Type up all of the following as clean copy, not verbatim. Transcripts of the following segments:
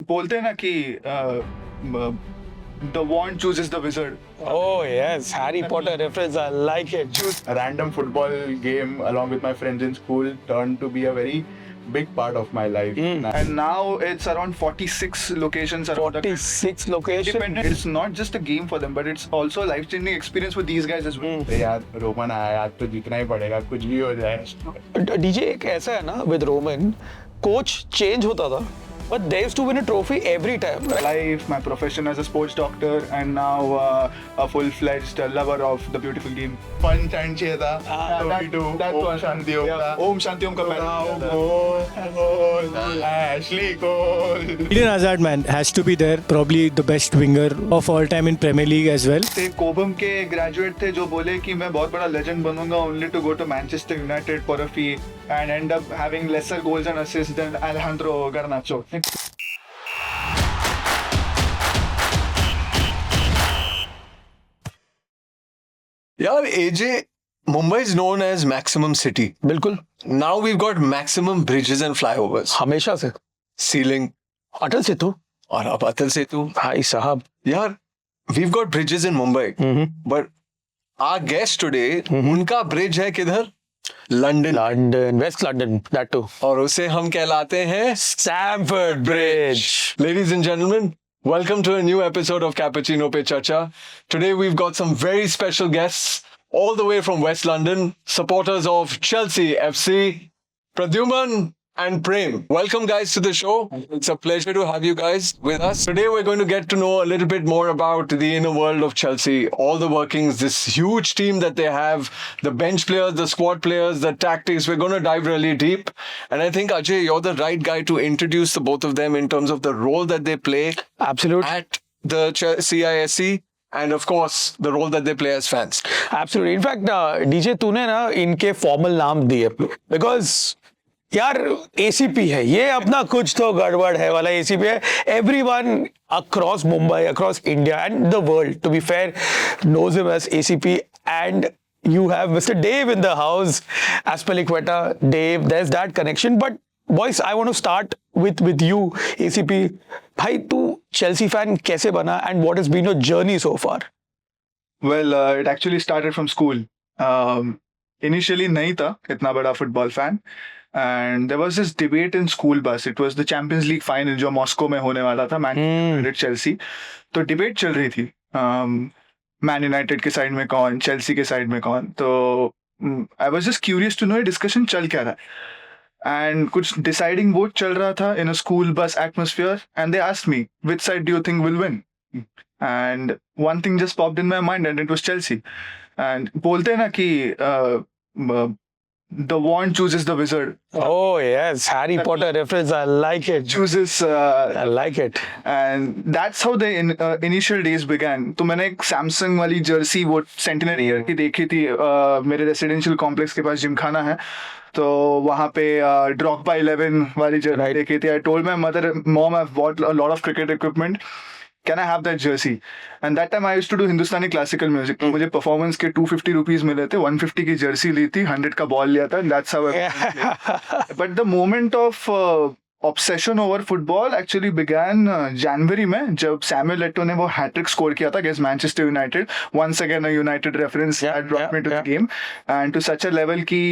बोलते हैं ना कि the wand chooses the wizard. Oh yes, Harry Potter reference. I like it. A random football game along with my friends in school turned to be a very big part of my life. And now it's around 46 locations around the country. 46 locations. Independent. It's not just a game for them, but it's also a life-changing experience for these guys as well. अरे यार Roman आया, आज तो जीतना ही पड़ेगा, कुछ भी हो जाए. डीजे एक ऐसा है ना विद रोमन, कोच चेंज होता था but they used to win a trophy every time. Life, my profession as a sports doctor, and now a full-fledged lover of the beautiful game. Fun chant चाहिए था. That Om one. Shanti Om Yeah, था. Om Shanti Om का Goal, Ashley Cole. Eden Hazard, man, has to be there. Probably the best winger of all time in Premier League as well. थे Cobham के graduate थे जो बोले कि मैं बहुत बड़ा लेजेंड बनूंगा only to go to Manchester United for a fee and end up having lesser goals and assists than Alejandro Garnacho. यार एजे Mumbai is known as maximum city. बिल्कुल. Now we've got maximum bridges and flyovers. हमेशा से. Ceiling Atal Setu. और अब अटल सेतु. भाई साहब. यार we've got bridges in Mumbai. But our guest today, उनका bridge है किधर? London. London, West London, that too. और उसे हम कहलाते हैं Stamford Bridge. Ladies and gentlemen, welcome to a new episode of Cappuccino Pe Chacha. Today we've got some very special guests all the way from West London, supporters of Chelsea FC, Pradyuman and Prem. Welcome guys to the show. It's a pleasure to have you guys with us. Today we're going to get to know a little bit more about the inner world of Chelsea, all the workings, this huge team that they have, the bench players, the squad players, the tactics. We're going to dive really deep. And I think, Ajay, you're the right guy to introduce the both of them in terms of the role that they play Absolute. at the CISC. And of course, the role that they play as fans. Absolutely. In fact, DJ तूने ना इनके formal नाम दिए because यार ACP है ये अपना कुछ तो गड़बड़ है वाला एसीपी है everyone across Mumbai across India and the world to be fair knows him as ACP and you have Mr. Dave in the house, Aspilicueta. Dave, there's that connection. But boys, I want to start with you, ACP. भाई तू Chelsea fan कैसे बना and what has been your journey so far? Well, it actually started from school. Initially नहीं था इतना बड़ा football fan. And there was this debate in school bus. It was the Champions League final जो Moscow में होने वाला था, Manchester United Chelsea. तो डिबेट चल रही थी मैन यूनाइटेड के साइड में कौन, चेल्सी के साइड में कौन. तो I was just curious to know ये डिस्कशन चल क्या रहा है. एंड कुछ डिसाइडिंग वोट चल रहा था in a school bus atmosphere and they asked me which side do you think will win. And one thing just popped in my mind and it was Chelsea. And बोलते हैं ना कि the wand chooses the wizard. Oh yes, Harry Potter reference. I like it. Chooses. I like it. And that's how the initial days began. तो मैंने एक Samsung वाली Jersey वो centenary year की देखी थी. मेरे रेसिडेंशियल कॉम्प्लेक्स के पास जिमखाना है तो वहाँ पे ड्रॉगबा 11 वाली जर्सी देखी थी. I told my mother, Mom, I've bought a lot of cricket equipment. Can I have that jersey? And that time I used to do Hindustani classical music. मुझे performance के 250 रुपीज मिले थे. 150 की Jersey ली थी, 100 का ball लिया था. That's how I But the moment of obsession over football actually began January में जब Samuel Eto'o ने वो हैट्रिक स्कोर किया था against Manchester United. Once again a United reference that brought me to the game. And to such a level कि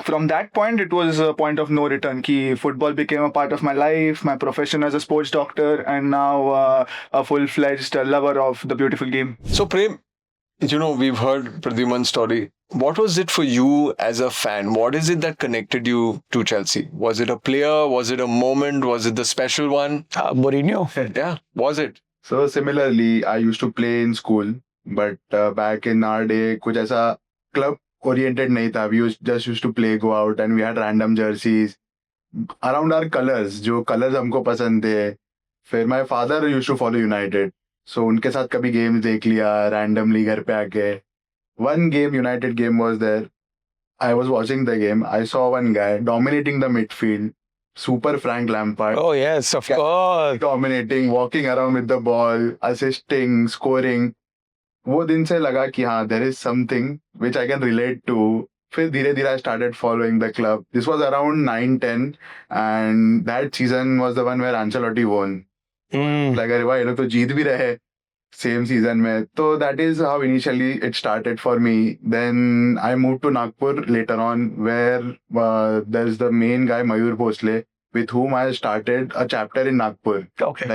from that point, it was a point of no return. Ki football became a part of my life, my profession as a sports doctor, and now a full-fledged lover of the beautiful game. So, Prem, you know, we've heard Pradyuman's story. What was it for you as a fan? What is it that connected you to Chelsea? Was it a player? Was it a moment? Was it the special one? Mourinho. Yeah, was it? So similarly, I used to play in school, but back in our day, कुछ ऐसा club oriented नहीं था. We just used to play, go out, and we had random jerseys around our colors. जो colors हमको पसंद थे. फिर my father used to follow United, so उनके साथ कभी games देख लिया randomly घर पे आके. One game, United game was there. I was watching the game. I saw one guy dominating the midfield. Super Frank Lampard. Oh yes, of course. Dominating, walking around with the ball, assisting, scoring. वो दिन से लगा कि हाँ there is something which I can relate to फिर धीरे धीरे I started following the club. This was around 9-10 and that season was the one where Ancelotti won. Like अरे वाह ये लोग तो जीत भी रहे same season में. So that is how initially it started for me. Then I moved to Nagpur later on where there's the main guy Mayur Bhosle with whom I started a chapter in Nagpur. Okay.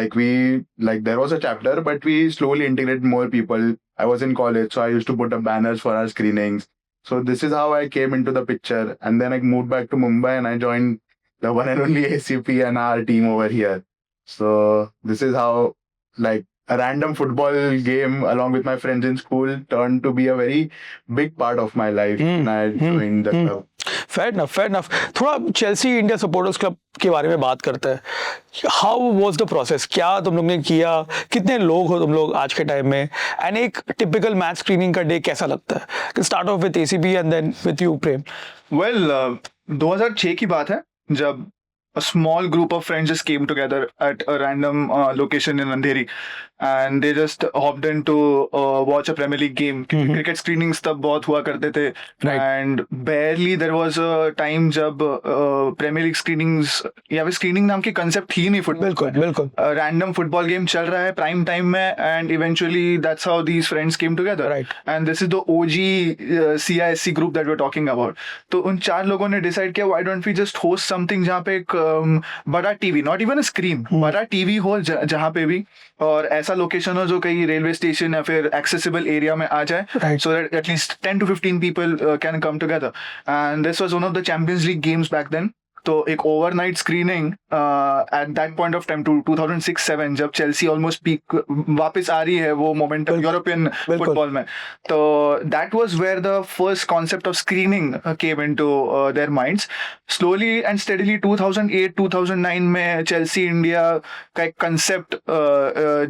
Like there was a chapter but we slowly integrated more people. I was in college so I used to put up banners for our screenings. So this is how I came into the picture and then I moved back to Mumbai and I joined the one and only ACP and our team over here. So this is how like a random football game along with my friends in school turned to be a very big part of my life and I joined the club. Fair enough थोड़ा Chelsea India supporters club के बारे में बात करते हैं. How was the process, क्या तुम लोग ने किया, कितने लोग हो तुम लोग आज के टाइम में, एंड एक टिपिकल मैच स्क्रीनिंग का डे कैसा लगता है? Start off with ACB and then with you Prem. Well, 2006 की बात है जब a small group of friends just came together at a random location in Andheri and they just hopped in to watch a Premier League game. Cricket screenings तब बहुत हुआ करते थे and barely there was a time जब Premier League screenings या फिर screening नाम की concept ही नहीं फुटबॉल. बिल्कुल रैंडम फुटबॉल गेम चल रहा है प्राइम टाइम में and eventually that's how these friends came together and this is the OG CISC group that we are talking about. तो उन 4 लोगों ने डिसाइड किया why don't we just host something जहाँ पे एक बड़ा TV, not even a screen, बड़ा टीवी हो जहाँ पे भी, और ऐसा लोकेशन हो जो कहीं रेलवे स्टेशन या फिर एक्सेसिबल एरिया में आ जाए so that at least 10 to 15 people can come together. And this was one of the Champions League games back then. तो एक overnight screening at that point of time 2006-07 जब चेल्सी ऑलमोस्ट पीक वापस आ रही है वो मोमेंटम यूरोपियन फुटबॉल में. तो that was where the first concept of screening came into their minds. Slowly and steadily 2008-2009 में चेल्सी इंडिया का एक कंसेप्ट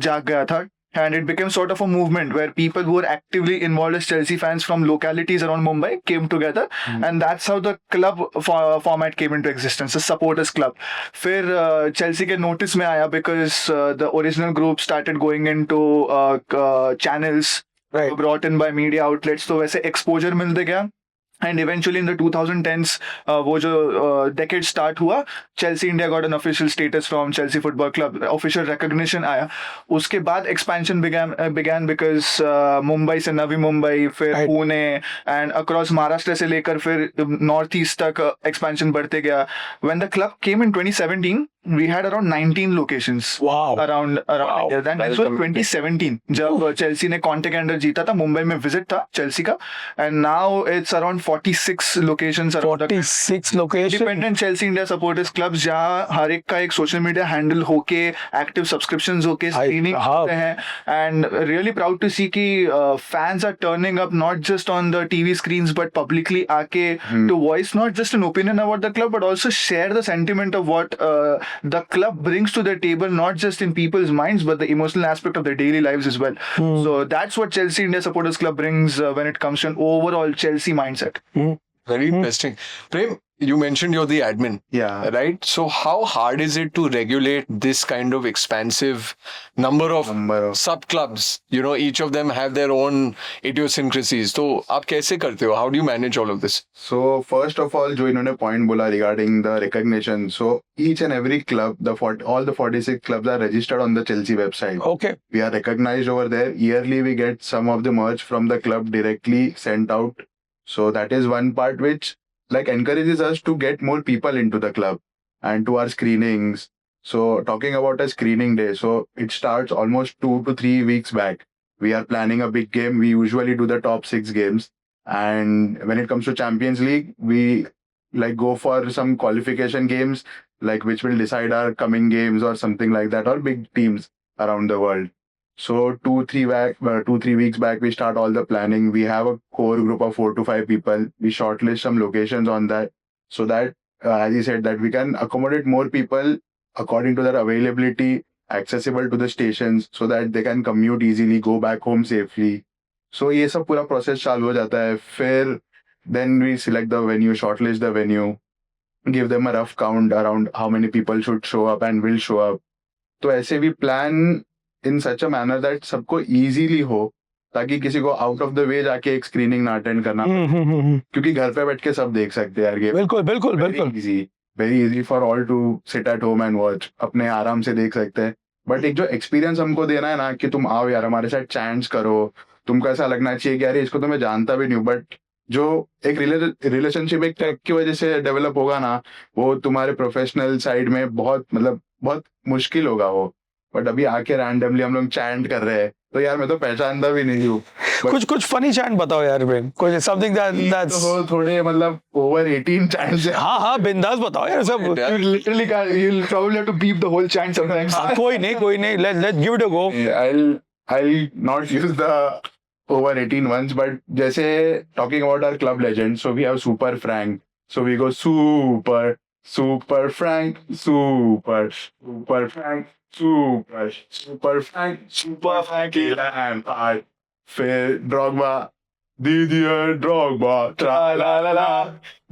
जाग गया था. And it became sort of a movement where people who were actively involved as Chelsea fans from localities around Mumbai came together, and that's how the club format came into existence, a supporters club. फिर Chelsea के notice में आया because the original group started going into channels brought in by media outlets, तो वैसे exposure मिलते गया. And eventually in the 2010s वो जो decade start हुआ, Chelsea India got an official status from Chelsea Football Club, official recognition आया. उसके बाद expansion began because मुंबई से नवी मुंबई, फिर पुणे and across महाराष्ट्र से लेकर फिर नॉर्थ ईस्ट तक expansion बढ़ते गया. When the club came in 2017 we had around 19 locations around India. Then this was 2017 जब Chelsea ने कॉन्टेकेंडर जीता था, मुंबई में विजिट था Chelsea का, and now it's around 46 locations around 46 locations independent Chelsea India supporters clubs जहाँ हर एक का एक सोशल मीडिया हैंडल होके एक्टिव सब्सक्रिप्शंस होके स्क्रीनिंग करते हैं. And really proud to see कि fans are turning up not just on the TV screens but publicly आके to voice not just an opinion about the club but also share the sentiment of what the club brings to the table, not just in people's minds but the emotional aspect of their daily lives as well. So that's what Chelsea India Supporters Club brings when it comes to an overall Chelsea mindset. Very interesting. Prem, you mentioned you're the admin. Yeah. Right? So how hard is it to regulate this kind of expansive number of sub-clubs? You know, each of them have their own idiosyncrasies. So, आप कैसे करते हो? How do you manage all of this? So first of all, जो इन्होंने point बोला regarding the recognition. So each and every club, all the 46 clubs are registered on the Chelsea website. Okay. We are recognized over there. Yearly, we get some of the merch from the club directly sent out. So that is one part which like encourages us to get more people into the club and to our screenings. So talking about a screening day, so it starts almost 2 to 3 weeks back. We are planning a big game. We usually do the top 6 games. And when it comes to Champions League, we like go for some qualification games, like which will decide our coming games or something like that, or big teams around the world. So 2-3 weeks back, we start all the planning. We have a core group of 4 to 5 people. We shortlist some locations on that so that, as you said, that we can accommodate more people according to their availability, accessible to the stations so that they can commute easily, go back home safely. So ये सब पूरा process चालू हो जाता है. फिर then we select the venue, shortlist the venue, give them a rough count around how many people should show up and will show up. तो ऐसे we plan in such a manner that सबको easily हो, ताकि किसी को out of the way जाके एक screening ना अटेंड करना पड़े। क्योंकि घर पे बैठ के सब देख सकते हैं यार गेम। बिल्कुल बिल्कुल बिल्कुल very easy for all to sit at home and watch, अपने आराम से देख सकते हैं। बट एक जो एक्सपीरियंस हमको देना है ना कि तुम आओ यार हमारे साथ चैंट्स करो, तुमको ऐसा लगना चाहिए कि यार इसको तो मैं जानता भी नहीं हूँ, बट जो एक रिलेशनशिप एक टेक की वजह से डेवलप होगा ना, वो तुम्हारे प्रोफेशनल साइड में बहुत मतलब बहुत मुश्किल होगा वो। बट अभी आके रैंडमली हम लोग चैंट कर रहे हैं तो यार मैं तो पहचानता भी नहीं हूँ। कुछ फनी चैंट बताओ यार ब्रेन, कुछ समथिंग दैट्स थोड़े मतलब ओवर 18 चैंट्स है। हाँ बिंदास बताओ यार सब। You literally can't, you'll probably have to beep the whole chant sometimes. कोई नहीं, let's give it a go. I'll not use the over 18 ones, but जैसे talking about our club legends, so we have Super Frank, so we go Super Frank, Super Frank, Super Frank Lampard, फिर Drogba, Didier Drogba, tra la la la,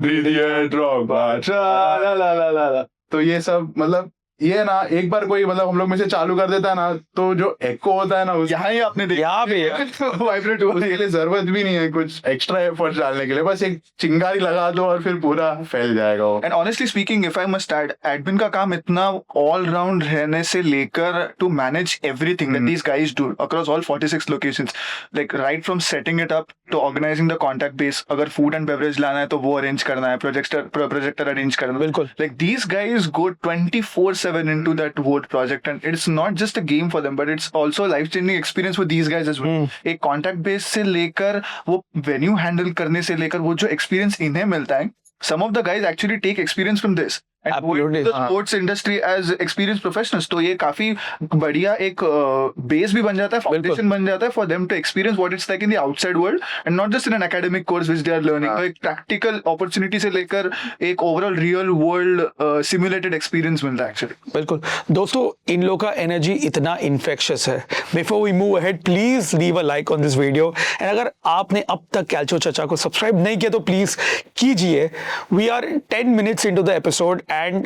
Didier Drogba, tra la la la la la। तो ये सब मतलब ये ना एक बार कोई मतलब हम लोग में से चालू कर देता है ना, तो जो एको होता है ना यहाँ ही आपने देखा यहाँ भी है। वाइब्रेट हुआ। उसके लिए जरूरत भी नहीं है कुछ एक्स्ट्रा एफर्ट डालने के लिए, बस एक चिंगारी लगा दो और फिर पूरा फैल जाएगा वो। And honestly speaking, if I must add, admin का काम इतना ऑल राउंड रहने से लेकर to manage everything that these guys do across all 46 locations, like right from setting it up to organising the contact base, अगर food and beverage लाना है तो वो अरेंज करना है, प्रोजेक्टर अरेंज करना, बिल्कुल। like these guys go 24/7 into that vote project, and it's not just a game for them but it's also a life changing experience for these guys as well। एक contact base से लेकर वो venue handle करने से लेकर वो जो experience इन्हें मिलता है, some of the guys actually take experience from this and go Absolutely। into the sports industry as experienced professionals। तो ये काफी बढ़िया एक बेस भी बन जाता है, फाउंडेशन बन जाता है for them to experience what it's like in the outside world and not just in an academic course which they are learning। तो एक practical opportunity से लेकर एक overall real world simulated experience मिलता है actually। बिल्कुल दोस्तों, इन लोग का एनर्जी इतना इन्फेक्शियस है। Before we move ahead, please leave a like on this video, and अगर आपने अब तक कैल्चो चचा को सब्सक्राइब नहीं किया तो प्लीज कीजिए। We are 10 minutes into the episode and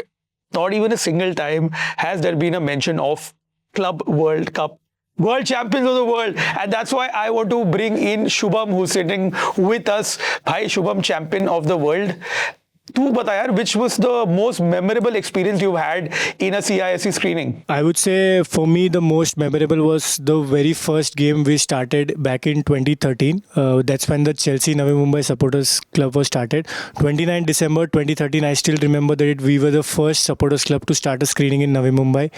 not even a single time has there been a mention of Club World Cup, World Champions of the World, and that's why I want to bring in Shubham, who's sitting with us. Bhai Shubham, champion of the world. तू बता यार, which was the most memorable experience you've had in a CISE screening? I would say for me the most memorable was the very first game we started back in 2013. That's when the Chelsea Navi Mumbai Supporters Club was started. 29 December 2013, I still remember that we were the first supporters club to start a screening in Navi Mumbai.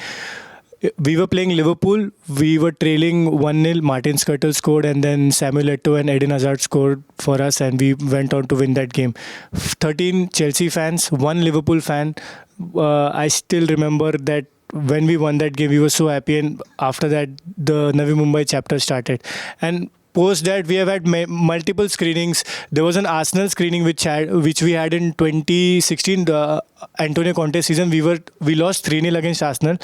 We were playing Liverpool. We were trailing 1-0. Martin Skrtel scored, and then Samuel Eto'o and Eden Hazard scored for us, and we went on to win that game. 13 Chelsea fans, 1 Liverpool fan. I still remember that when we won that game, we were so happy, and after that, the Navi Mumbai chapter started. And post that, we have had multiple screenings. There was an Arsenal screening which we had in 2016, the Antonio Conte season. We lost 3-0 against Arsenal.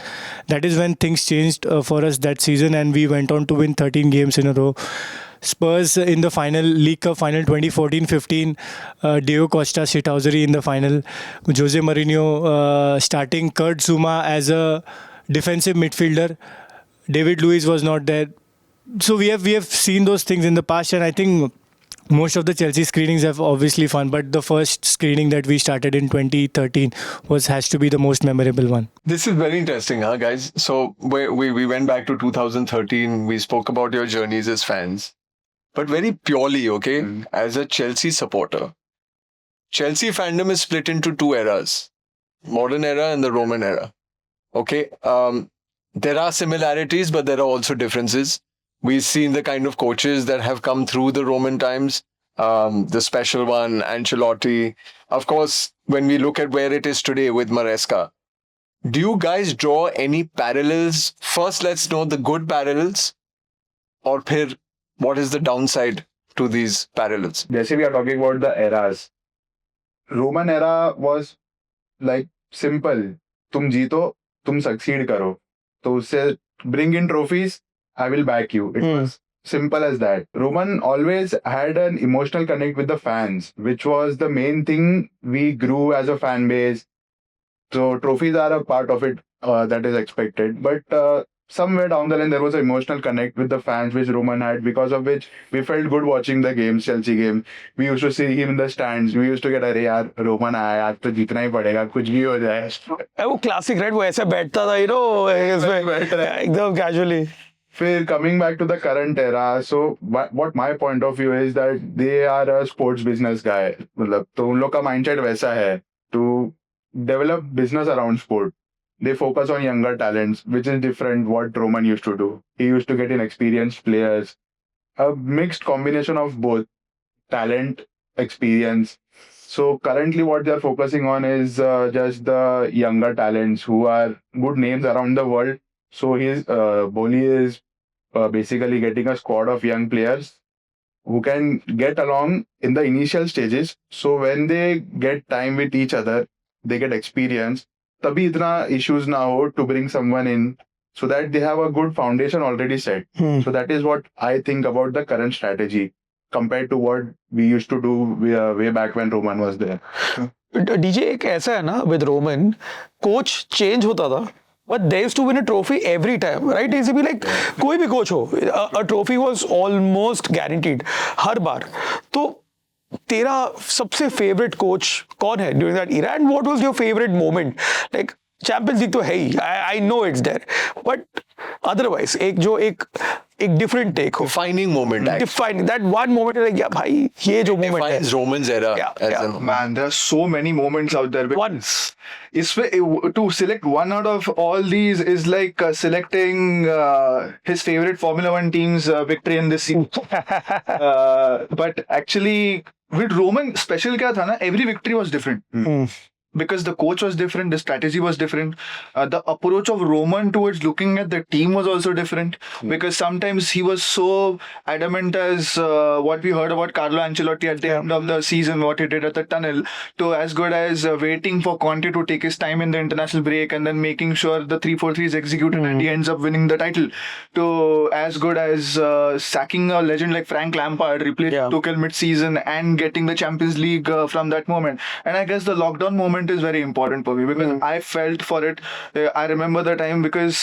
That is when things changed for us that season, and we went on to win 13 games in a row. Spurs in the final, League Cup final 2014-15, Diego Costa shithousery in the final. Jose Mourinho starting Kurt Zouma as a defensive midfielder. David Luiz was not there. So we have seen those things in the past, and I think most of the Chelsea screenings have obviously fun, but the first screening that we started in 2013 has to be the most memorable one. This is very interesting, huh, guys? So we went back to 2013. We spoke about your journeys as fans, but very purely, okay, as a Chelsea supporter, Chelsea fandom is split into 2 eras: modern era and the Roman era. Okay, there are similarities, but there are also differences. We've seen the kind of coaches that have come through the Roman times, the special one, Ancelotti. Of course, when we look at where it is today with Maresca, do you guys draw any parallels? First, let's know the good parallels, or phir, what is the downside to these parallels? जैसे we are talking about the eras, Roman era was like simple. तुम जीतो, तुम succeed करो, तो उससे bring in trophies, I will back you. It was simple as that. Roman always had an emotional connect with the fans, which was the main thing. We grew as a fan base. So trophies are a part of it that is expected. But somewhere down the line there was an emotional connect with the fans which Roman had, because of which we felt good watching the games, Chelsea game. We used to see him in the stands. We used to get, अरे यार Roman आया, आज तो जीतना ही पड़ेगा, कुछ भी हो जाए. वो क्लासिक राइट, वो ऐसे बैठता था इसमें एकदम कैजुअली. फिर coming back to the current era, so what my point of view is that they are a sports business guy. मतलब तो उन लोग का mindset वैसा है to develop business around sport. They focus on younger talents, which is different what Roman used to do. He used to get inexperienced players, a mixed combination of both talent, experience. So currently what they're focusing on is just the younger talents who are good names around the world. So Boli is basically getting a squad of young players who can get along in the initial stages. So when they get time with each other, they get experience. तभी इतना issues ना हो to bring someone in, so that they have a good foundation already set. So that is what I think about the current strategy compared to what we used to do way back when Roman was there. DJ एक ऐसा है ना with Roman, coach change होता था but they used to win a trophy every time, right? It be like कोई भी coach हो, a trophy was almost guaranteed हर बार. तो तेरा सबसे फेवरेट कोच कौन है during that era, and what was your favourite moment? Like Champions League तो है ही, I know it's there, but otherwise एक डिफरेंट टेक हो, Defining moment. Define that one moment, like या भाई ये जो मोमेंट है. Defines Roman's era. Yeah. Man, there are so many moments out there. One. To select one out of all these is like selecting his favorite Formula One team's victory in this season. But actually, with Roman, special क्या था ना? Every victory was different. Because the coach was different, the strategy was different, the approach of Roman towards looking at the team was also different. Because sometimes he was so adamant, as what we heard about Carlo Ancelotti at the end of the season, what he did at the tunnel, to as good as waiting for Conte to take his time in the international break and then making sure the 3-4-3 is executed and he ends up winning the title, to as good as sacking a legend like Frank Lampard, replacing Tuchel mid-season and getting the Champions League from that moment. And I guess the lockdown moment is very important for me, because I felt for it. I remember the time, because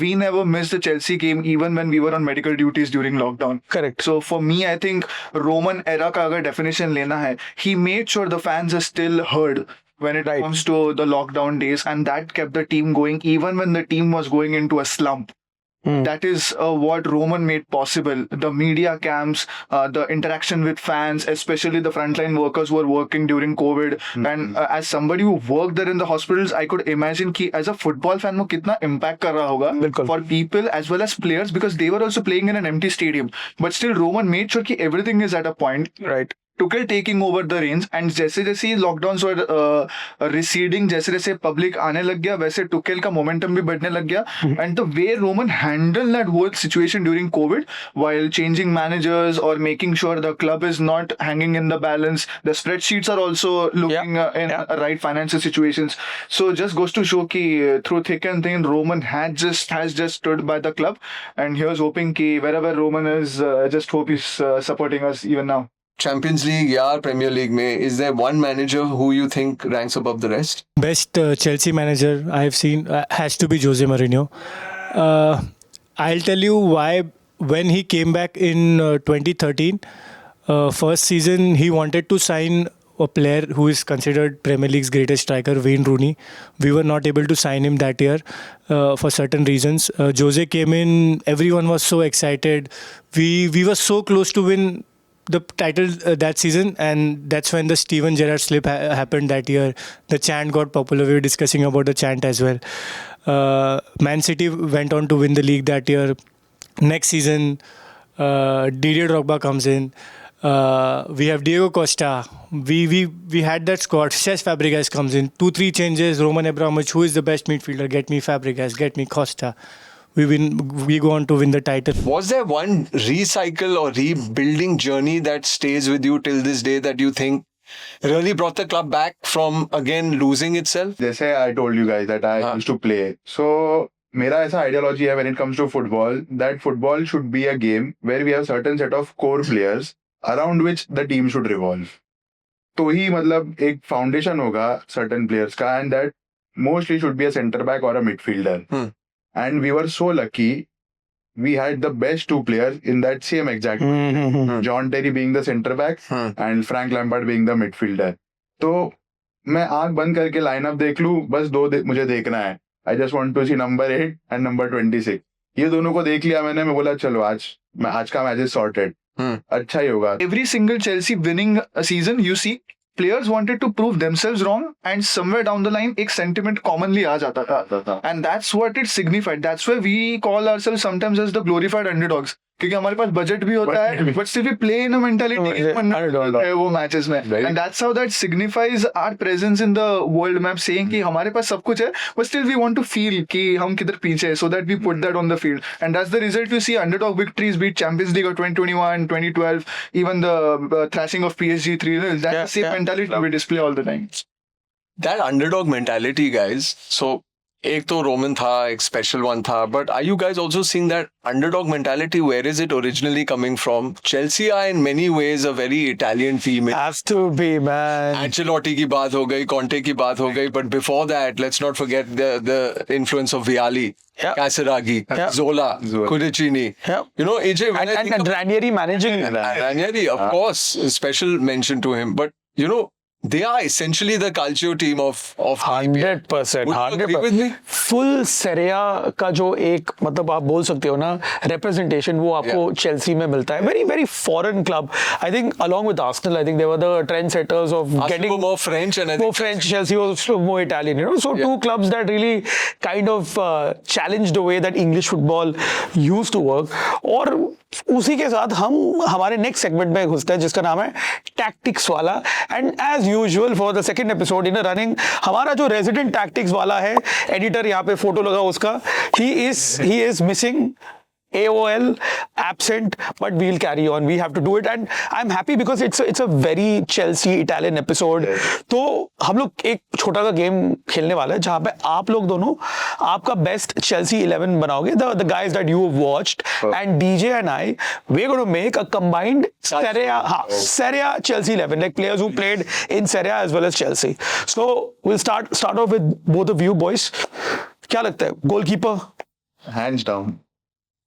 we never missed the Chelsea game even when we were on medical duties during lockdown. Correct. So for me, I think Roman era का अगर definition लेना है, he made sure the fans are still heard when it comes to the lockdown days, and that kept the team going even when the team was going into a slump. That is what Roman made possible. The media camps, the interaction with fans, especially the frontline workers who were working during COVID. And as somebody who worked there in the hospitals, I could imagine कि as a football fan वो कितना impact कर रहा होगा for people as well as players, because they were also playing in an empty stadium. But still Roman made sure कि everything is at a point. Right. Tuchel taking over the reins, and जैसे जैसे lockdowns were receding, जैसे जैसे public आने लग गया, वैसे Tuchel का momentum भी बढ़ने लग गया. And the way Roman handled that whole situation during COVID, while changing managers or making sure the club is not hanging in the balance, the spreadsheets are also looking in right financial situations. So just goes to show कि through thick and thin, Roman has just stood by the club, and here's hoping कि wherever Roman is, just hope he's supporting us even now. Champions League या Premier League में, is there one manager who you think ranks above the rest? Best Chelsea manager I have seen has to be Jose Mourinho. I'll tell you why. When he came back in 2013, first season, he wanted to sign a player who is considered Premier League's greatest striker, Wayne Rooney. We were not able to sign him that year for certain reasons. Jose came in, everyone was so excited. We were so close to win the title that season, and that's when the Steven Gerrard slip happened that year. The chant got popular. We were discussing about the chant as well. Man City went on to win the league that year. Next season, Didier Drogba comes in. We have Diego Costa. We had that squad. Cesc Fabregas comes in. 2-3 changes. Roman Abramovich, who is the best midfielder? Get me Fabregas. Get me Costa. We go on to win the title. Was there one recycle or rebuilding journey that stays with you till this day that you think really brought the club back from again losing itself? जैसे I told you guys that I used to play. So मेरा ऐसा ideology है when it comes to football, that football should be a game where we have certain set of core players around which the team should revolve. तो ही मतलब एक foundation होगा certain players का, and that mostly should be a centre back or a midfielder. and we were so lucky. We had the best two players in that same exact. John Terry being the center back and Frank Lampard being the midfielder. तो मैं आंख बंद करके lineup देख लूं, बस मुझे देखना है. I just want to see number 8 and number 26. ये दोनों को देख लिया मैंने. मैं बोला चलो आज का मैच इज सॉर्टेड. अच्छा ही होगा. Every single Chelsea winning season, you see, players wanted to prove themselves wrong, and somewhere down the line, एक sentiment commonly आ जाता था. And that's what it signified. That's why we call ourselves sometimes as the glorified underdogs. क्योंकि हमारे पास budget भी होता है, but still we play in a mentality है वो मैचेस में. And that's how that signifies our presence in the world map, saying कि हमारे पास सब कुछ है, but still we want to feel कि हम किधर पीछे है, so that we put that on the field. And that's the result you see. Underdog victories beat Champions League of 2021, 2012, even the thrashing of PSG 3-0. That's the same mentality we display all the time. That underdog mentality, guys. So, एक तो Roman था, एक special one था, but are you guys also seeing that underdog mentality? Where is it originally coming from? Chelsea are in many ways a very Italian team. Has to be, man. Ancelotti की बात हो गई, Conte की बात हो गई, but before that, let's not forget the influence of Vialli, Casiraghi, Zola, Cudicini. You know, AJ, when I think And Ranieri managing that. Ranieri, of course, a special mention to him, but you know, they are essentially the Calcio team of 100%. Would you agree with me? Full Serie A का जो एक मतलब आप बोल सकते हो ना representation वो आपको चेल्सी में मिलता है. Very very foreign club. I think along with Arsenal I think they were the trend setters of getting more French and I more think French. Chelsea was more Italian, you know. So two clubs that really kind of challenged the way that English football used to work. और उसी के साथ हम हमारे next segment में घुसते हैं जिसका नाम है टैक्टिक्स वाला. And as usual for the second episode in running हमारा जो रेजिडेंट टैक्टिक्स वाला है एडिटर यहाँ पे फोटो लगा उसका he is missing AOL absent, but we'll carry on. We have to do it, and I'm happy because it's a very Chelsea Italian episode. तो हम लोग एक छोटा सा गेम खेलने वाला है जहाँ पे आप लोग दोनों आपका बेस्ट Chelsea 11 बनाओगे. The guys that you have watched and DJ and I, we're going to make a combined Serie A Chelsea 11, like players who played in Serie A as well as Chelsea. So we'll start off with both of you boys. क्या लगता है goalkeeper? Hands down,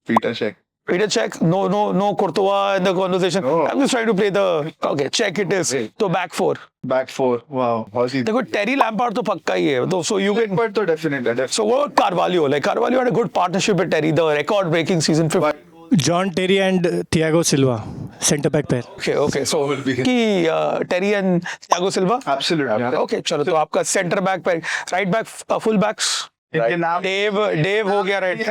Peter Cech. Peter Cech, no Courtois in the conversation. No. I'm just trying to play the okay. Cech it is. So back four. Back four. Wow. देखो Terry Lampard तो पक्का ही है. तो so you can. But तो definitely. So what about Carvalho? Like Carvalho had a good partnership with Terry. The record-breaking season 5. John Terry and Thiago Silva, centre back pair. Okay. So कि Terry and Thiago Silva. Absolutely. Okay, चलो तो आपका center back pair, right back, full backs. इनके नाम Dave हो गया right.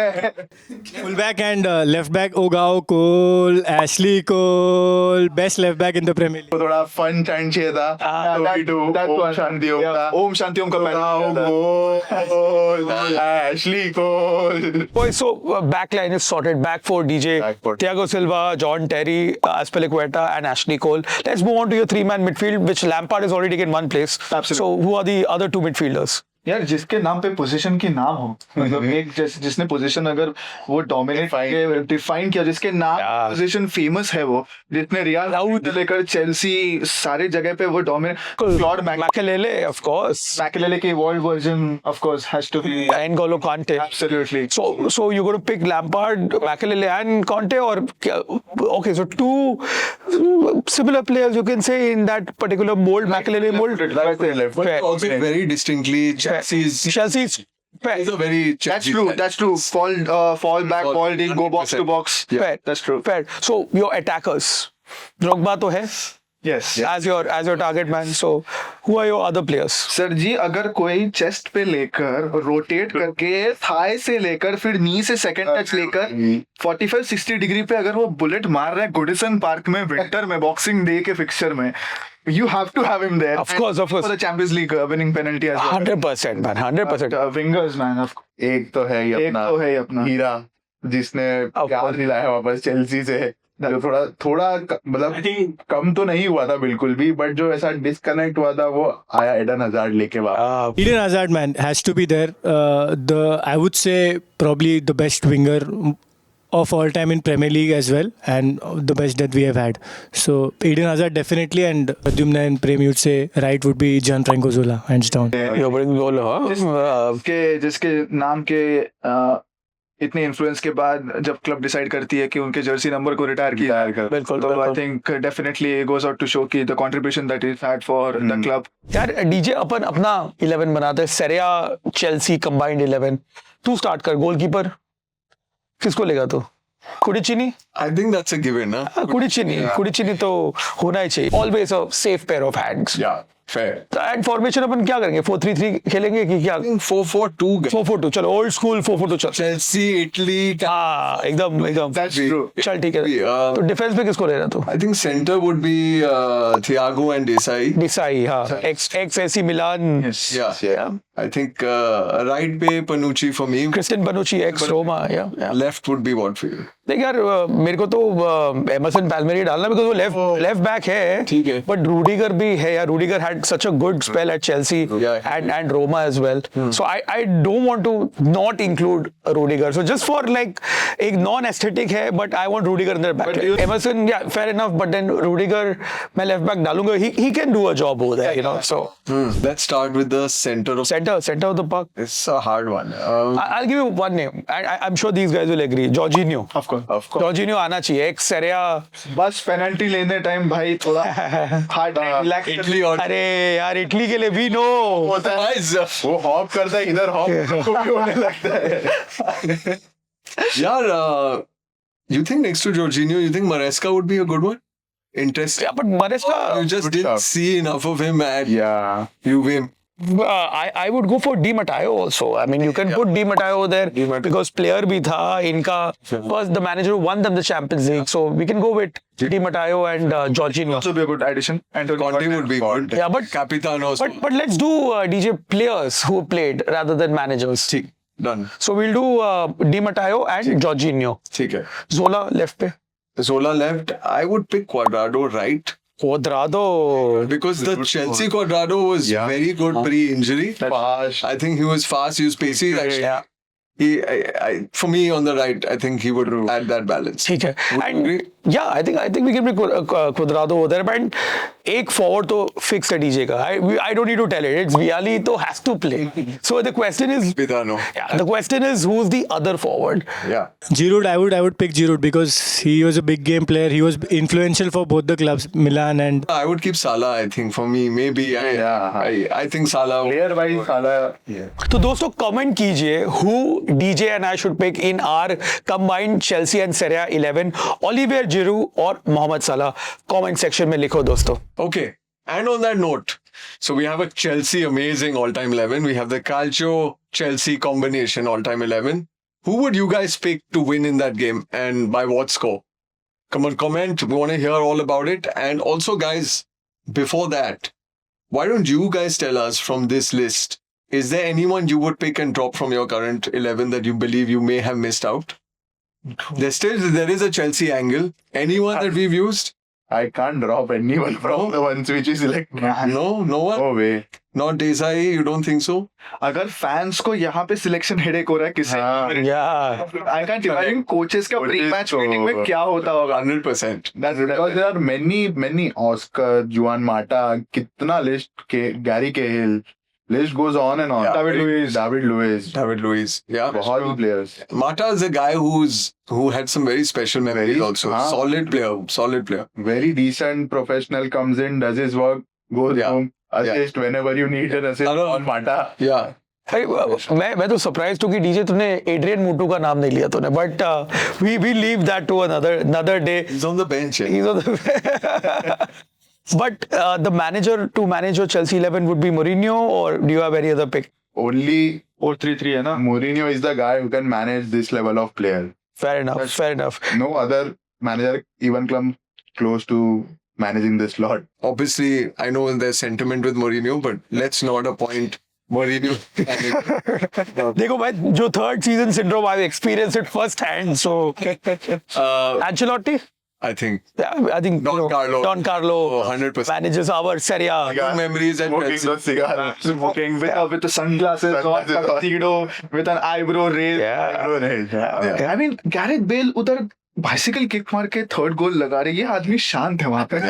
Full back and left back Ogao Cole, Ashley Cole, best left back in the Premier League. तो थोड़ा fun chant चाहिए था. ओम शांति ओम का. ओम शांति ओम का Ashley Cole. Boys, so back line is sorted. Back four DJ, Back four. Thiago Silva, John Terry, Azpilicueta and Ashley Cole. Let's move on to your three-man midfield, which Lampard has already taken one place. Absolutely. So who are the other two midfielders? यार जिसके नाम पे position की नाम हो मतलब एक जिसने पोजीशन अगर वो डोमिनेट डिफाइन किया जिसके नाम पोजीशन फेमस है वो जितने रियल लेकर चेल्सी सारे जगह पे वो dominate Claude Makelele, of course. Makelele की world version of course has to be N'Golo Kante. Absolutely So you're going to pick Lampard, Makelele and Conte, or okay, so two similar players you can say in that particular mold, Makelele mold. but Fair. also very distinctly Chelsea's Chelsea's fair. is a very Chelsea That's true. Fall back, fall deep, go box to box. Fair. That's true. Fair. So your attackers, Drogba तो है Yes. as your target man. So who are your other players? Sir ji अगर कोई chest पे लेकर rotate करके Thai से लेकर फिर नी से सेकंड टच लेकर 45-60 डिग्री पे अगर वो बुलेट मार रहा है गुडिसन पार्क में विंटर में बॉक्सिंग डे के फिक्सचर में you have to have him there. Of course. For the Champions League winning penalty as well. 100% man, 100%. Wingers man of course. एक तो है ही अपना हीरा जिसने प्यार दिलाया वापस चेल्सी से. जो थोड़ा मतलब कम तो नहीं हुआ था बिल्कुल भी बट जो ऐसा डिस्कनेक्ट हुआ था वो आया एडन हजार्ड लेके वापस. Eden Hazard, man, has to be there. I would say probably the best winger of all time in Premier League as well, and the best that we have had. So Eden Hazard definitely, and Pradyumna and Prem, you'd say right would be Gianfranco Zola, hands down. You're bringing goal, huh? जिसके नाम के इतने influence के बाद जब club decide करती है कि उनके जर्सी नंबर को रिटायर किया Retire कर- बिल्कुल तो आई बिल्कुल। Think definitely goes out to show कि the contribution that is had for the club. यार डीजे अपन अपना 11 बनाते हैं, सेरिया चेल्सी कंबाइंड 11. तू स्टार्ट कर. गोलकीपर किसको लेगा तू? कुडिचिनी? I think that's a given, huh? कुडिचिनी तो होना ही चाहिए. Always a safe pair of hands. Yeah, fair. And formation अपन क्या करेंगे? 4-3-3 खेलेंगे कि क्या? I think 4-4-2. 4-4-2. चलो ओल्ड स्कूल 4-4-2 चल. Chelsea, Italy. हाँ एकदम. That's true. चल ठीक है. तो डिफेंस पे किसको लेना तू? I think center would be Thiago and Desai. Desailly. हाँ ex AC Milan. Yeah. I think right पे Panucci for me. Christian Panucci ex Roma. या Left would be what for you? देख यार मेरे को तो एमरसन पैल्मेरी डालना बिकॉज़ वो लेफ्ट बैक है. ठीक है. बट रूडिगर भी है यार. Rudiger had such a good spell at Chelsea and Roma as well. So I don't want to not include Rudiger. So just for like एक नॉन एस्थेटिक है but I want Rudiger in the back. Emerson या fair enough but then Rudiger मैं left back डालूंगा. He can do a job over there, you know. So Let's start with the center of. center of the park. It's a hard one. I'll give you one name. I'm sure these guys will agree. Jorginho. Of course. Of course. Jorginho आना चाहिए. एक सेरिया. बस penalty लेने time भाई थोड़ा hard relax. Italy or अरे यार Italy के लिए भी नो. Guys, वो हॉप करता है इधर हॉप को भी होने लगता है. yeah, you think next to Jorginho, you think Maresca would be a good one? Interesting. But मरेस्का You just Good didn't shout. see enough of him at Yeah. Juve. I would go for Di Matteo also. I mean you can put Di Matteo there Di Matteo. because player भी था इनका. First the manager who won them the Champions League, so we can go with Di Matteo and Jorginho. also be a good addition. And Conte would be good. Yeah, but Capitano. but let's do DJ players who played rather than managers. ठीक, done. So we'll do Di Matteo and Jorginho. ठीक है. Zola left पे. Zola left. I would pick Cuadrado right. Cuadrado. Because the Chelsea Cuadrado was Yeah. very good pre-injury. Fast. I think he was fast, he was pacey. Yeah. For me on the right, I think he would add that balance. ठीक है. Would you And agree? yeah, I think we can bring Cuadrado over there. But एक forward तो fix है DJ का. I don't need to tell it. It's Vialli तो has to play. So the question is, Capitano. yeah, the question is who's the other forward? Yeah. Giroud, I would pick Giroud because he was a big game player. He was influential for both the clubs, Milan and I would keep Salah, I think, for me. Maybe. I think Salah. Player wise साला तो दोस्तों comment कीजिए who DJ and I should pick in our combined Chelsea and Serie A 11. Olivier Giroud और मोहम्मद सलाह. Comment section में लिखो दोस्तों. Okay. And on that note, so we have a Chelsea amazing all-time 11. We have the Calcio Chelsea combination all-time 11. Who would you guys pick to win in that game and by what score? Come on, comment. We want to hear all about it. And also, guys, before that, why don't you guys tell us from this list, is there anyone you would pick and drop from your current 11 that you believe you may have missed out? There is a Chelsea angle. Anyone that we've used? I can't drop anyone from the ones which is like No one? no way. Not Desai, you don't think so? अगर fans को यहाँ पे selection headache हो रहा है किसी Yeah. I can't imagine coaches का pre match meeting में क्या होता होगा. 100%. That's because there are many Oscar, Juan Mata, कितना list के Gary Cahill, list goes on and on. Yeah. David Luiz, David Luiz. Yeah. बहुत ही players. Mata is a guy who had some very special memories Very- also. हाँ. Solid player. Very decent professional comes in, does his work, goes Yeah. home. Assist whenever you need an assist Hello. on Mata. Yeah. अरे मैं तो surprise हूँ कि DJ तूने Adrian मूटू का नाम नहीं लिया तूने. But we leave that to another day. He's on the bench. Eh? He's on the but the manager to manage your Chelsea 11 would be Mourinho, or do you have any other pick? Only 4-3-3 है ना. Mourinho is the guy who can manage this level of player. Fair enough. No other manager even come close to managing this lot. Obviously, I know there's sentiment with Mourinho, but let's not appoint Mourinho. देखो भाई जो third season syndrome I experience it first hand. So Ancelotti, I think. I think Don Carlo 100%. manages our Serie A. Good memories at Smoking Chelsea. those cigars. Smoking with the sunglasses on, tuxedo, with an eyebrow raise. Yeah. I mean, Gareth Bale उधर bicycle kick मार के third goal लगा रहे, ये आदमी शांत है वहां पे.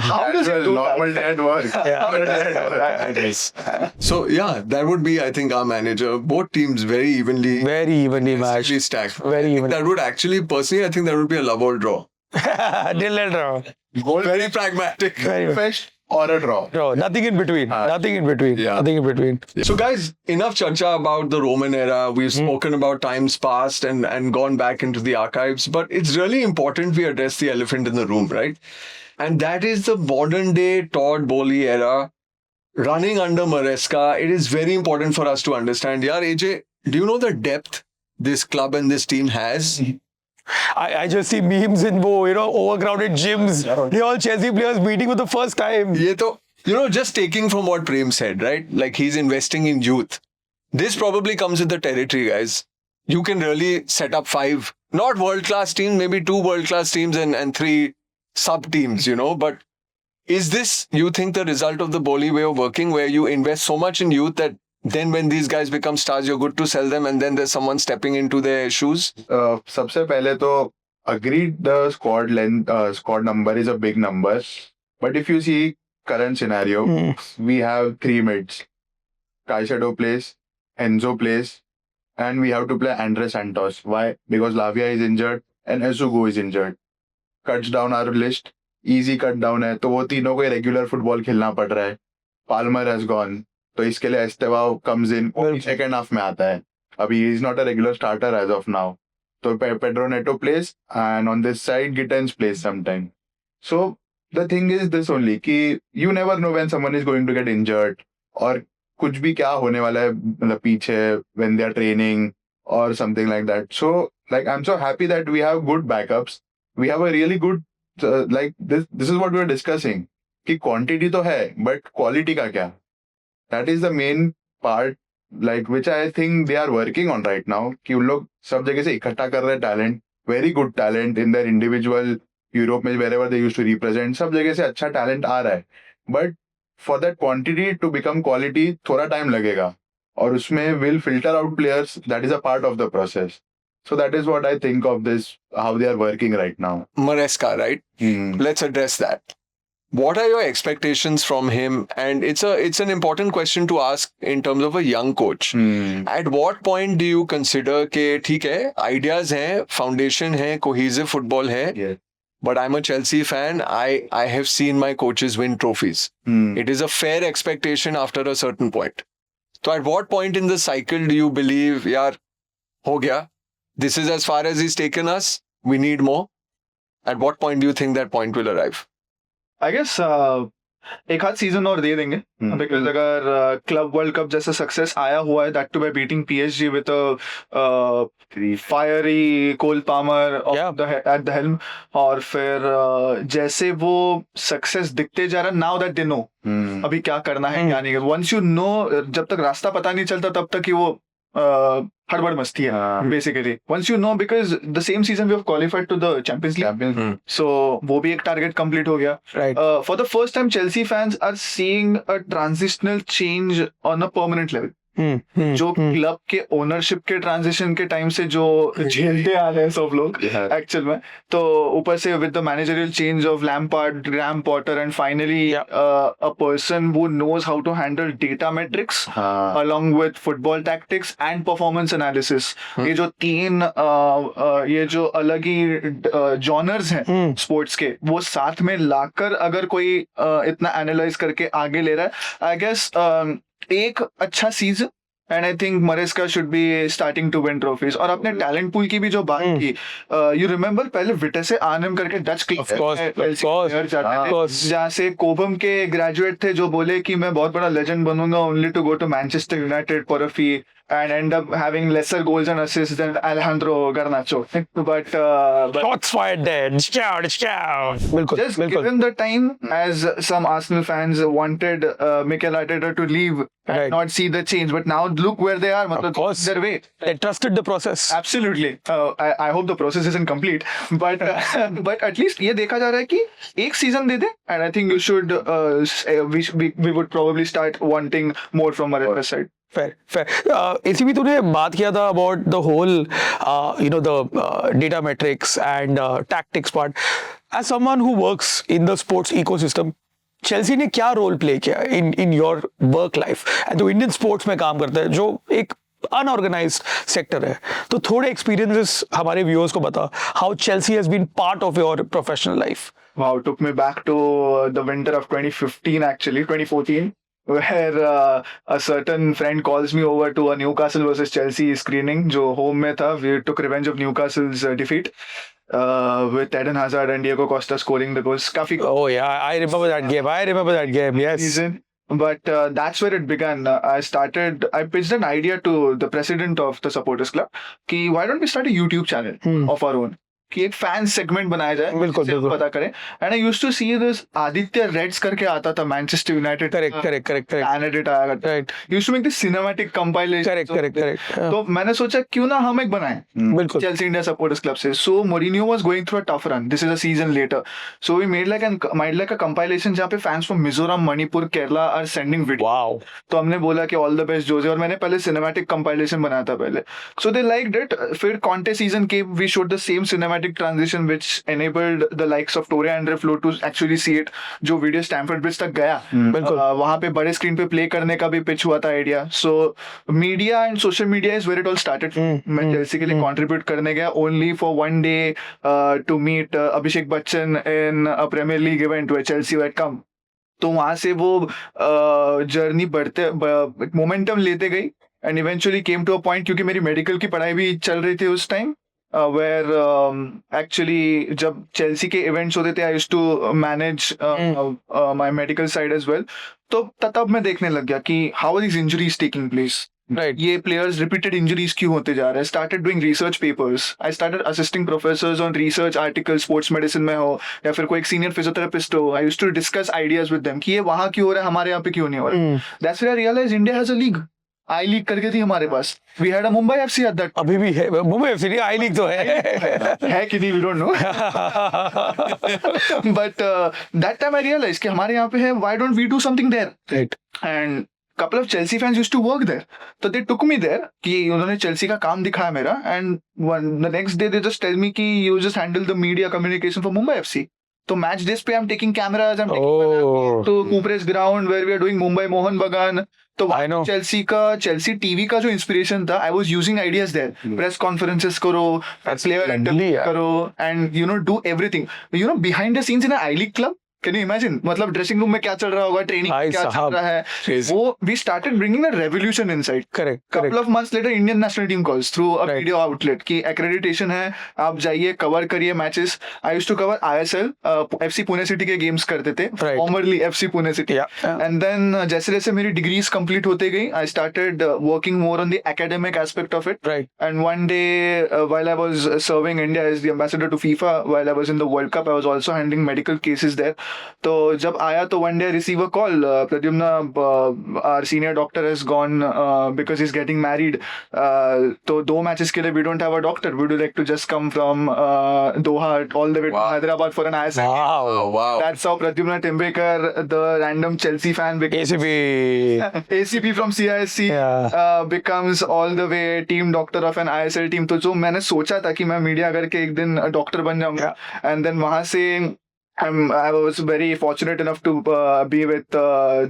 How does he do normal that? dad work. How does that work? So yeah, that would be, I think, our manager. Both teams very evenly matched. stacked. Very even. That would actually, personally, I think that would be a love or draw. Nil draw. Very pragmatic. Very Fest or a draw. draw. Nothing in between. Nothing in between. Yeah. Nothing in between. So guys, enough charcha about the Roman era. We've spoken about times past and gone back into the archives. But it's really important we address the elephant in the room, right? And that is the modern day Todd Bowley era running under Maresca. It is very important for us to understand. Yeah, AJ, do you know the depth this club and this team has? I just see memes in overcrowded gyms. They all Chelsea players meeting for the first time. Ye to, just taking from what Prem said, right? Like he's investing in youth. This probably comes with the territory, guys. You can really set up 5, not world-class teams, maybe 2 world-class teams and 3 sub-teams, But is this, you think, the result of the Bowley way of working, where you invest so much in youth that then when these guys become stars, you're good to sell them and then there's someone stepping into their shoes? सबसे पहले तो agreed the squad length, squad number is a big number. But if you see current scenario, we have 3 mids. Caicedo plays, Enzo plays, and we have to play Andre Santos. Why? Because Lavia is injured and Esugo is injured. Cuts down our list. Easy cut down है, तो वो तीनों को regular football खेलना पड़ रहा है. Palmer has gone. तो इसके लिए Estevao comes in, second half में आता है. अभी he is not a regular starter as of now. तो Pedro Neto plays and on this side Gittens plays sometime. So the thing is this only कि you never know when someone is going to get injured और कुछ भी क्या होने वाला है मतलब पीछे when they are training or something like that. So like I'm so happy that we have good backups. We have a really good like this is what we were discussing कि quantity तो है but quality का क्या? That is the main part like which I think they are working on right now कि उन लोग सब जगह से इकट्ठा कर रहे हैं talent, very good talent in their individual Europe में wherever they used to represent, सब जगह से अच्छा talent आ रहा है. But for that quantity to become quality थोड़ा time लगेगा और उसमें will filter out players. That is a part of the process. So that is what I think of this, how they are working right now. Maresca, right? Let's address that. What are your expectations from him? And it's an important question to ask in terms of a young coach. At what point do you consider कि ठीक है, ideas हैं, foundation है, cohesive football है, Yeah. but I'm a Chelsea fan. I have seen my coaches win trophies. It is a fair expectation after a certain point. So at what point in the cycle do you believe, यार, हो गया, this is as far as he's taken us, we need more? At what point do you think that point will arrive? I guess एक आध season और दे देंगे because अगर club world cup जैसा success आया हुआ है that too by beating PSG with fiery Cole Palmer at the helm और फिर जैसे वो सक्सेस दिखते जा रहा नाउ दैट दे नो अभी क्या करना है क्या नहीं. वंस यू नो, जब तक रास्ता पता नहीं चलता तब तक ही वो हड़बड़ मस्ती है basically. Once you know because the same season we have qualified to the Champions League, so वो भी एक टारगेट कंप्लीट हो गया. For the first time Chelsea fans are seeing a transitional change on a permanent level. जो club के ownership के transition के time से जो झेलते आ रहे हैं सब लोग एक्चुअल में, तो ऊपर से with the managerial change of Lampard, Graham Potter and finally a person who knows how to handle data metrics along with football tactics and performance analysis. ये जो तीन ये जो अलग ही जॉनर्स हैं स्पोर्ट्स के, वो साथ में लाकर अगर कोई इतना एनालाइज करके आगे ले रहा है, आई गेस एक अच्छा season and I think Maresca should be starting to win trophies. और अपने टैलेंट पूल की भी जो बात की, यू रिमेम्बर पहले विटेसे आर्नहेम करके डच क्लब जहाँ से कोबम के ग्रेजुएट थे जो बोले कि मैं बहुत बड़ा लेजेंड बनूंगा only to go to Manchester United for a fee and end up having lesser goals and assists than Alejandro Garnacho. But shots fired there. Bilkul, just given the time, as some Arsenal fans wanted Mikel Arteta to leave and not see the change, but now look where they are. Of course, their way. They trusted the process. Absolutely. I hope the process isn't complete, but but at least ये देखा जा रहा है कि एक season they they, and I think you should we would probably start wanting more from Arteta's side. fair. ACB, तूने बात किया था about the whole, the data metrics and tactics part. As someone who works in the sports ecosystem, Chelsea ने क्या role play किया in your work life, and जो Indian sports में काम करता है, जो एक अनऑर्गेनाइज्ड सेक्टर है, तो थोड़े एक्सपीरियंसेस हमारे व्यूअर्स को बता, how Chelsea has been part of your professional life. Wow, took me back to the winter of 2015, actually, 2014, where a certain friend calls me over to a Newcastle versus Chelsea screening, जो home में था. We took revenge of Newcastle's defeat with Eden Hazard and Diego Costa scoring the goals. काफी Oh yeah, I remember that game. Yes. season. But that's where it began. I pitched an idea to the president of the supporters club कि why don't we start a YouTube channel of our own, कि एक fan segment बनाया जाए, बिल्कुल, जिससे हम बिल्कुल. पता करें. And I used to see this Aditya reds करके आता था, मैनचेस्टर यूनाइटेड Correct. कैंडिडेट आया करता. Right. Used to make this cinematic compilation. Correct. तो मैंने सोचा क्यों ना हम एक बनाएं बिल्कुल. Chelsea India supporters club से. So Mourinho was going through a tough run. This is a season later. So we made like a compilation जहाँ पे fans from Mizoram, Manipur, Kerala are sending video. Wow. तो हमने बोला कि all the best Jose, और मैंने पहले cinematic compilation बनाया था पहले. So they liked it. फिर कॉन्टे सीजन के we showed the same cinematic transition which enabled the likes of Torre Andre Flo to actually see it. जो वीडियो स्टैमफोर्ड ब्रिज तक गया, बिल्कुल. वहां पे बड़े स्क्रीन पे प्ले करने का भी पिच हुआ था idea. So media and social media is where it all started. मैं चेल्सी के लिए कंट्रीब्यूट करने गया only for one day to meet Abhishek Bachchan in a Premier League event where Chelsea had come. तो वहां से वो जर्नी बढ़ते मोमेंटम लेते गई and eventually came to a point, क्योंकि मेरी मेडिकल की पढ़ाई भी चल रही थी उस टाइम, वेयर एक्चुअली जब चेल्सी के इवेंट्स होते थे I used to manage my medical side as well. तो तब मैं देखने लग गया कि how are these injuries taking place. Right. ये प्लेयर्स रिपीटेड इंजरीज क्यों होते जा रहे हैं. Started doing research papers. I started assisting professors on research article, sports medicine में हो या फिर कोई एक सीनियर फिजियोथेरेपिस्ट हो. I used to discuss ideas with them कि ये वहां क्यों हो रहा है, हमारे यहाँ पे क्यों नहीं हो रहा. That's where I realise India has a league. I league करके थी हमारे पास. We had a Mumbai FC at that. अभी भी है मुंबई एफसी नहीं, आई लीग तो है कि नहीं, we don't know. But that time I realise कि हमारे यहाँ पे है, why don't we do something there. Right. And couple of Chelsea fans used to work there, so they took me there कि उन्होंने Chelsea का काम दिखाया मेरा, and the next day they just tell me कि you just handle the media communication for Mumbai FC. तो match days पे I'm taking cameras, I'm taking my laptop to Kupre's ground where we are doing Mumbai Mohan Bagan. तो I know. Chelsea TV का जो inspiration था, I was using ideas there. Press conferences करो, player interview करो, and do everything. Behind the scenes in a I-League club. Can you imagine? मतलब dressing room में क्या चल रहा होगा, ट्रेनिंग क्या चल रहा है. वो we started bringing a revolution inside. Correct. Couple of months later, Indian national team calls through a video outlet कि accreditation है, आप जाइए कवर करिए matches. I used to cover ISL, FC Pune city के गेम्स करते थे, formerly FC Pune city. And then जैसे जैसे मेरी डिग्रीज कंप्लीट होते गई, I started working more on the academic aspect of it. Right. And one day, while I was serving India as the ambassador to FIFA, while I was in the World Cup, I was also handling medical cases there. तो जब आया तो one day receive a call, Pradyumna our senior doctor has gone because he is getting married. तो 2 matches के लिए we don't have a doctor, we would like to just come from Doha all the way to Hyderabad for an ISL. Wow. That's how Pradyumna Tembekar, the random Chelsea fan, ACP from CISC, becomes all the way team doctor of an ISL team. तो जो मैंने सोचा था कि मैं media करके एक दिन डॉक्टर बन जाऊंगा, एंड देन वहां से I was very fortunate enough to be with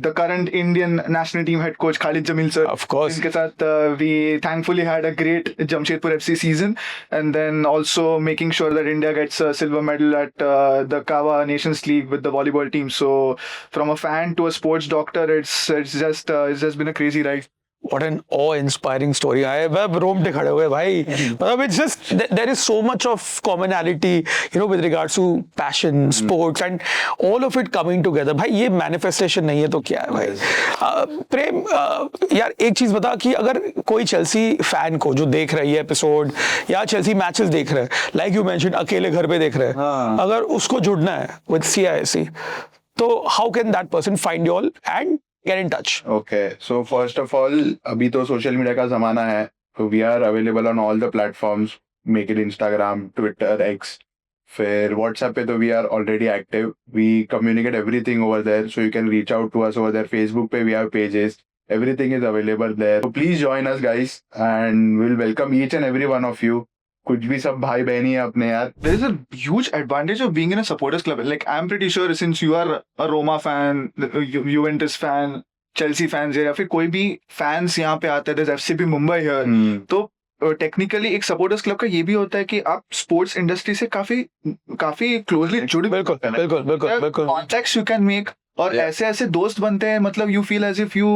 the current Indian national team head coach Khalid Jamil sir. Of course. इनके साथ we thankfully had a great Jamshedpur FC season, and then also making sure that India gets a silver medal at the Kawa Nations League with the volleyball team. So from a fan to a sports doctor, it's just been a crazy ride. What an awe-inspiring story. अब रोमटे खड़े हुए भाई. मतलब it's just there is so much of commonality, with regards to passion, sports, and all of it coming together. भाई ये manifestation नहीं है तो क्या है भाई. प्रेम, यार एक चीज बता कि अगर कोई चेल्सी फैन को जो देख रही है एपिसोड या चेल्सी मैचेस देख रहे हैं, लाइक यू मेंशन अकेले घर पे देख रहे हैं, अगर उसको जुड़ना है with CISC, तो how can that person find you all and get in touch? Okay, so first of all, अभी तो सोशल मीडिया का जमाना है, so we are available on all the platforms, make it Instagram, Twitter, X. फिर WhatsApp पे तो we are already active. We communicate everything over there, so you can reach out to us over there. Facebook पे we have pages. Everything is available there. So please join us, guys, and we'll welcome each and every one of you. कुछ भी सब भाई बहनी है अपने यार. There is a huge advantage of being in a supporters club. Like, I'm pretty sure since you are a Roma fan, Juventus fan, Chelsea fans, या फिर कोई भी fans यहाँ पे आते हैं, there's FCP Mumbai here. तो टेक्निकली एक सपोर्टर्स क्लब का ये भी होता है कि आप स्पोर्ट्स इंडस्ट्री से काफी क्लोजली जुड़े. बिल्कुल बिल्कुल बिल्कुल बिल्कुल. कॉन्टैक्ट्स यू कैन मेक और ऐसे ऐसे दोस्त बनते हैं, मतलब you feel as if you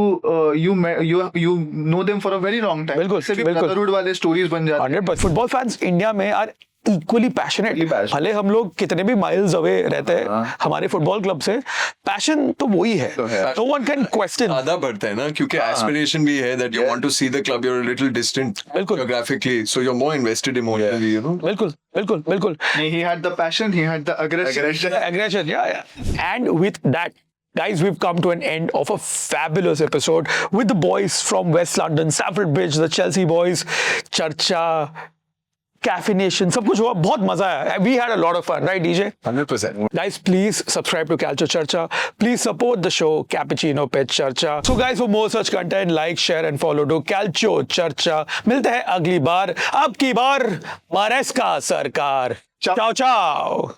know them for a very long time. बिल्कुल, इससे भी बिल्कुल. ब्रदरहुड वाले स्टोरीज बन जाते हैं. 100%. फुटबॉल फैंस इंडिया में आर इक्वली पैशनेट. भले हम लोग कितने भी माइल्स अवे रहते हैं हमारे फुटबॉल क्लब से, पैशन तो वही है. No one can question. ज्यादा बढ़ता है ना, क्योंकि एस्पिरेशन भी है that you want to see the club, you're a little distant बिल्कुल. geographically, so you're more invested emotionally, you know. बिल्कुल बिल्कुल बिल्कुल. He had the passion, he had the aggression. Aggression, yeah. And with that, guys, we've come to an end of a fabulous episode with the boys from West London, Stamford Bridge, the Chelsea boys, Charcha, Caffeination, सब कुछ हुआ, बहुत मजा आया. We had a lot of fun, right, DJ? 100%. Guys, please subscribe to Calcio Charcha. Please support the show Cappuccino पे Charcha. So guys, for more such content, like, share and follow to Calcio Charcha. मिलते हैं अगली बार, अब की बार Maresca सरकार. Ciao ciao.